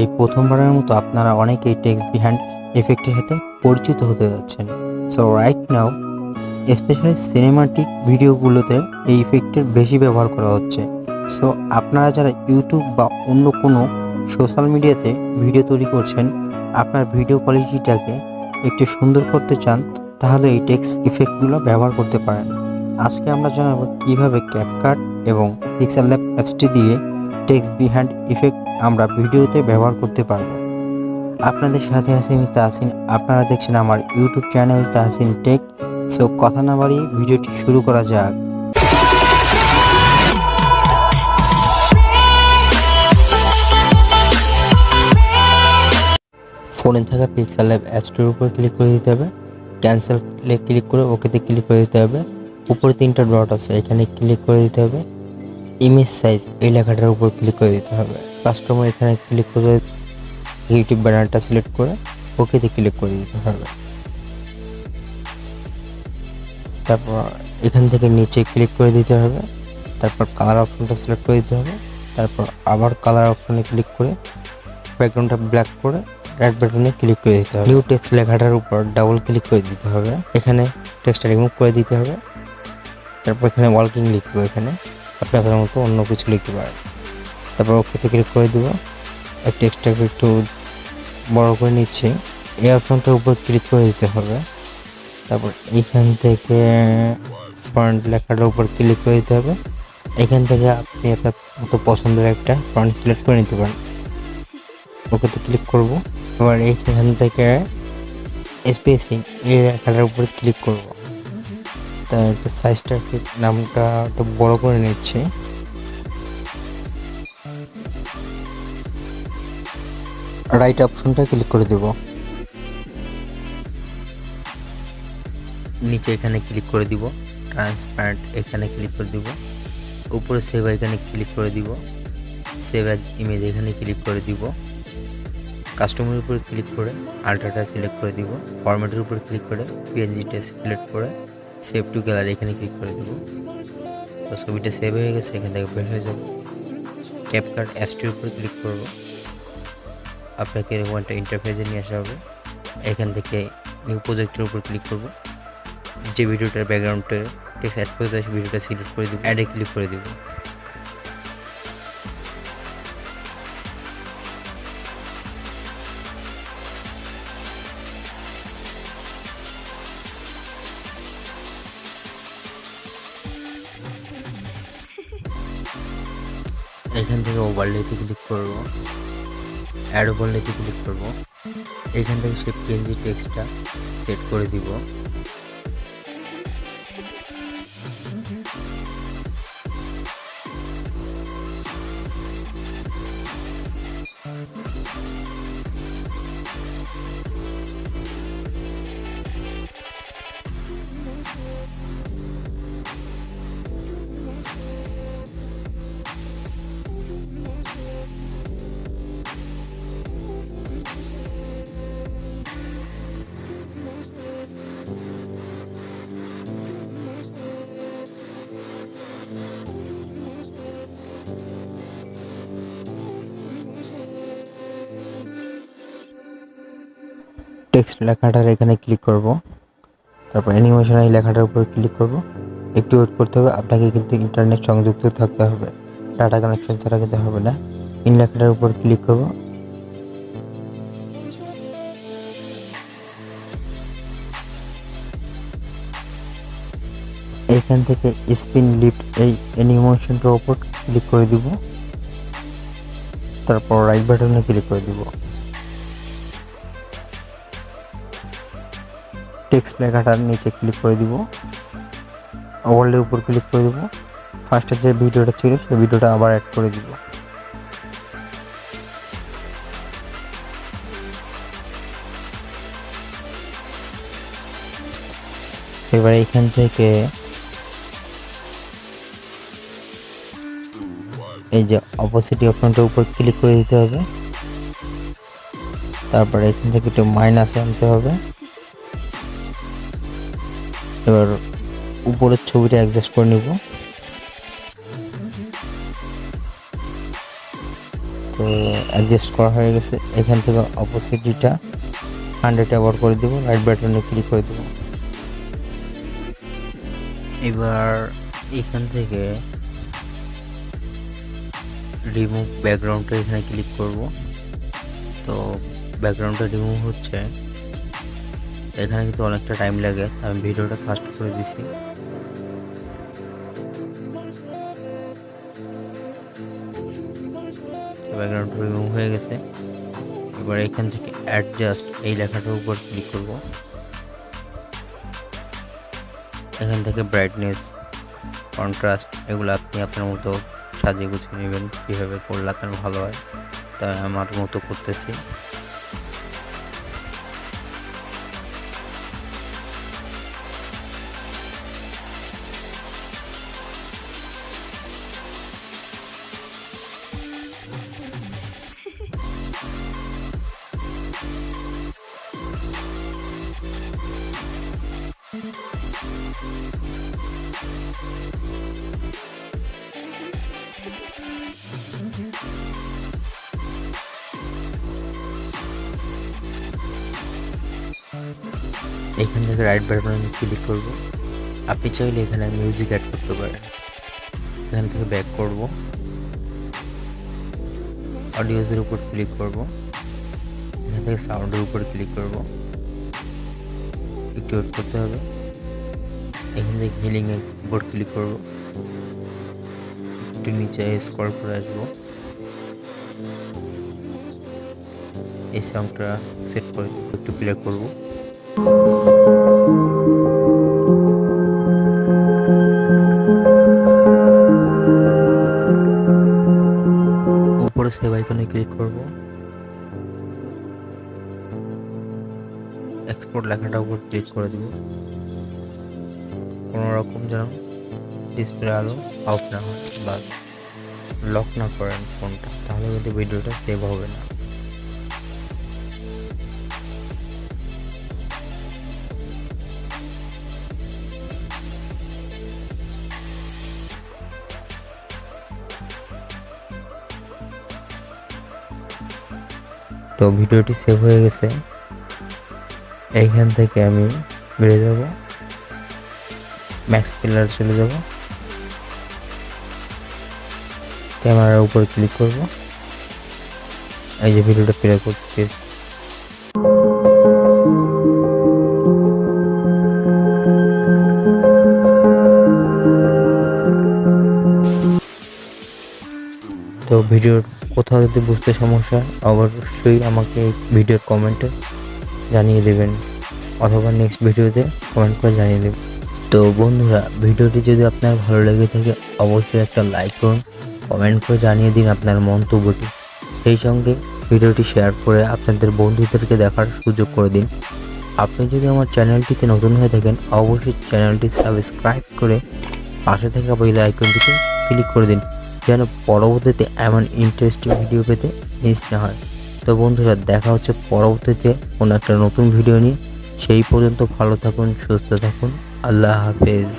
এই প্রথমবারের মতো আপনারা অনেকেই টেক্সট বিহাইন্ড ইফেক্টের সাথে পরিচিত হতে যাচ্ছেন। So right now specially cinematic ভিডিওগুলোতে এই ইফেক্টের বেশি ব্যবহার করা হচ্ছে। সো আপনারা যারা ইউটিউব বা অন্য কোনো সোশ্যাল মিডিয়াতে ভিডিও তৈরি করছেন, আপনার ভিডিও কোয়ালিটিটাকে একটু সুন্দর করতে চান, তাহলে এই টেক্সট ইফেক্টগুলো ব্যবহার করতে পারেন। আজকে আমরা জানাবো কীভাবে ক্যাপকাট এবং পিক্সেলল্যাব অ্যাপসটি দিয়ে টেক্সট বিহাইন্ড ইফেক্ট আমরা ভিডিওতে ব্যবহার করতে পারবো। আপনাদের সাথে আছি আমি তাহসিন। আপনারা দেখছেন আমার YouTube channel Tahsin tech. So কথা না বাড়িয়ে ভিডিওটি শুরু করা যাক। ফোনে থাকা পিক্সেলল্যাব অ্যাপসটির উপর ক্লিক করে দিতে হবে। ক্যান্সেলে ক্লিক করে ওকেতে ক্লিক করে দিতে হবে। উপরে 3টা ডট আছে, এখানে ক্লিক করে দিতে হবে। ইমেজ সাইজ এই লেখাটার উপর ক্লিক করে দিতে হবে। কাস্টমার এখানে ক্লিক করে ইউটিউব ব্যানারটা সিলেক্ট করে ওকেতে ক্লিক করে দিতে হবে। তারপর এখান থেকে নিচে ক্লিক করে দিতে হবে। তারপর কালার অপশনটা সিলেক্ট করে দিতে হবে। তারপর আবার কালার অপশনে ক্লিক করে ব্যাকগ্রাউন্ডটা ব্ল্যাক করে রাইট বাটনে ক্লিক করে দিতে হবে। নিউ টেক্সট লেখাটার উপর ডাবল ক্লিক করে দিতে হবে। এখানে টেক্সটটা রিমুভ করে দিতে হবে। তারপর এখানে ওয়ার্কিং লিখবো, এখানে আপনি আপনার মতো অন্য কিছু লিখতে পারেন। তারপর ওকেতে ক্লিক করে দিব। এই টেক্সটটাকে একটু বড় করে নিচ্ছি। এই অপশনটার উপর ক্লিক করে দিতে হবে। তারপর এইখান থেকে ফন্ট লেখাটার উপর ক্লিক করে দিতে হবে। এখান থেকে আপনি আপনার মতো পছন্দের একটা ফন্ট সিলেক্ট করে নিতে পারেন। ওকেতে ক্লিক করব। এবার এইখান থেকে স্পেসিং এই লেখাটার উপর ক্লিক করব। তাই একটা সাইজটা নামটা একটু বড় করে নিচ্ছি। রাইট অপশনটা ক্লিক করে দেব। নিচে এখানে ক্লিক করে দিব। ট্রান্সপারেন্ট এখানে ক্লিক করে দিব। উপরে সেভ এখানে ক্লিক করে দিব। সেভ অ্যাজ ইমেজ এখানে ক্লিক করে দিব। কাস্টমারের উপরে ক্লিক করে আল্ট্রাটা সিলেক্ট করে দিব। ফরম্যাটের উপর ক্লিক করে পিএনজিটা সিলেক্ট করে সেভ টু গ্যালারি এখানে ক্লিক করে দিব। তো ছবিটা সেভ হয়ে গেছে, এখান থেকে বের হয়ে যাবে। ক্যাপকাট অ্যাপসটির উপর ক্লিক করব। আপনাকে এরকম একটা ইন্টারফেসে নিয়ে আসা হবে। এখান থেকে নিউ প্রজেক্টের উপর ক্লিক করব। যে ভিডিওটার ব্যাকগ্রাউন্ডে টেক্সট অ্যাড করতে হয় সেই ভিডিওটা সিলেক্ট করে দিব। অ্যাডে ক্লিক করে দিব। এখান থেকে ওভারলেতে ক্লিক করব। অ্যাড ওভারলেতে ক্লিক করব। এখান থেকে সেই পিএনজি টেক্সটটা সেট করে দিব। টেক্সট লেখাটার এখানে ক্লিক করব। তারপর অ্যানিমেশন এই লেখাটার উপর ক্লিক করব। একটু ওয়েট করতে হবে। আপনাকে কিন্তু ইন্টারনেট সংযুক্ত থাকতে হবে, ডাটা কানেকশন ছাড়া কিন্তু হবে না। ইন লেখাটার উপর ক্লিক করব। এখান থেকে স্পিন লিফট এই অ্যানিমেশনটার উপর ক্লিক করে দিব। তারপর রাইট বাটনে ক্লিক করে দিব। টেক্সট লেখাটার নিচে ক্লিক করে দিব। ওভারলের উপর ক্লিক করে দিব। ফার্স্টে যে ভিডিওটা ছিল সেই ভিডিওটা আবার অ্যাড করে দিব। এবার এখান থেকে এই যে অপোজিট অপশনটার উপর ক্লিক করে দিতে হবে। তারপরে এখান থেকে একটু মাইনাসে আনতে হবে। এবার উপরের ছবিটা অ্যাডজাস্ট করে নিব। তো অ্যাডজাস্ট করা হয়ে গেছে। এখান থেকে অপোসিটিটা 100 আবার করে দেবো, রাইট বাটনে ক্লিক করে দেবো। এবার এখান থেকে রিমুভ ব্যাকগ্রাউন্ডটা এখানে ক্লিক করব। তো ব্যাকগ্রাউন্ডটা রিমুভ হচ্ছে, এখানে কিন্তু অনেকটা টাইম লাগে, তাই আমি ভিডিওটা ফাস্ট করে দিছি। ব্যাকগ্রাউন্ড রিমুভ হয়ে গেছে। এবার এখান থেকে অ্যাডজাস্ট এই লেখাটার উপর ক্লিক করব। এখান থেকে ব্রাইটনেস, কন্ট্রাস্ট এগুলো আপনি আপনার মতো সাজিয়ে গুছিয়ে নেবেন, কীভাবে করলে আপনার ভালো হয়, তাই আমার মতো করতেছি। এখান থেকে রাইট বাটনে ক্লিক করব। আপনি চাইলে এখানে মিউজিক অ্যাড করতে পারেন। এখান থেকে ব্যাক করব, অডিওজের উপর ক্লিক করব, এখান থেকে সাউন্ডের উপর ক্লিক করব, একটু ওয়েট করতে হবে। এখান থেকে হিলিংয়ের উপর ক্লিক করব, একটু নিচে স্ক্রল করে আসবো, এই সাউন্ডটা সেট করে একটু প্লে করব। উপরে সেভ আইকনে ক্লিক করব, এক্সপোর্ট লেখাটার উপর ক্লিক করে দেব। কোনো রকম যেন ডিসপ্লে আলো অফ না হয় বা লক না করেন ফোনটা, তাহলে কিন্তু ভিডিওটা সেভ হবে না। তো ভিডিওটি সেভ হয়ে গেছে। এইখান থেকে আমি বেরিয়ে যাব, ম্যাক্স পিলার চলে যাব, ক্যামেরার উপর ক্লিক করব, এই যে ভিডিওটা প্লে করতে। তো ভিডিওর কোথাও যদি বুঝতে সমস্যা অবশ্যই আমাকে ভিডিওর কমেন্টে জানিয়ে দেবেন, অথবা নেক্সট ভিডিওতে কমেন্ট করে জানিয়ে দেবেন। তো বন্ধুরা, ভিডিওটি যদি আপনার ভালো লেগে থাকে অবশ্যই একটা লাইক করুন, কমেন্ট করে জানিয়ে দিন আপনার মন্তব্যটি। সেই সঙ্গে ভিডিওটি শেয়ার করে আপনাদের বন্ধুদেরকে দেখার সুযোগ করে দিন। আপনি যদি আমার চ্যানেলটিতে নতুন হয়ে থাকেন অবশ্যই চ্যানেলটি সাবস্ক্রাইব করে পাশে থাকা বেল আইকনটিতে ক্লিক করে দিন, যেন পরবর্তীতে এমন ইন্টারেস্টিং ভিডিও পেতে মিস না হয়। তো বন্ধুরা, দেখা হচ্ছে পরবর্তীতে কোনো একটা নতুন ভিডিও নিয়ে। সেই পর্যন্ত ভালো থাকুন, সুস্থ থাকুন, আল্লাহ হাফেজ।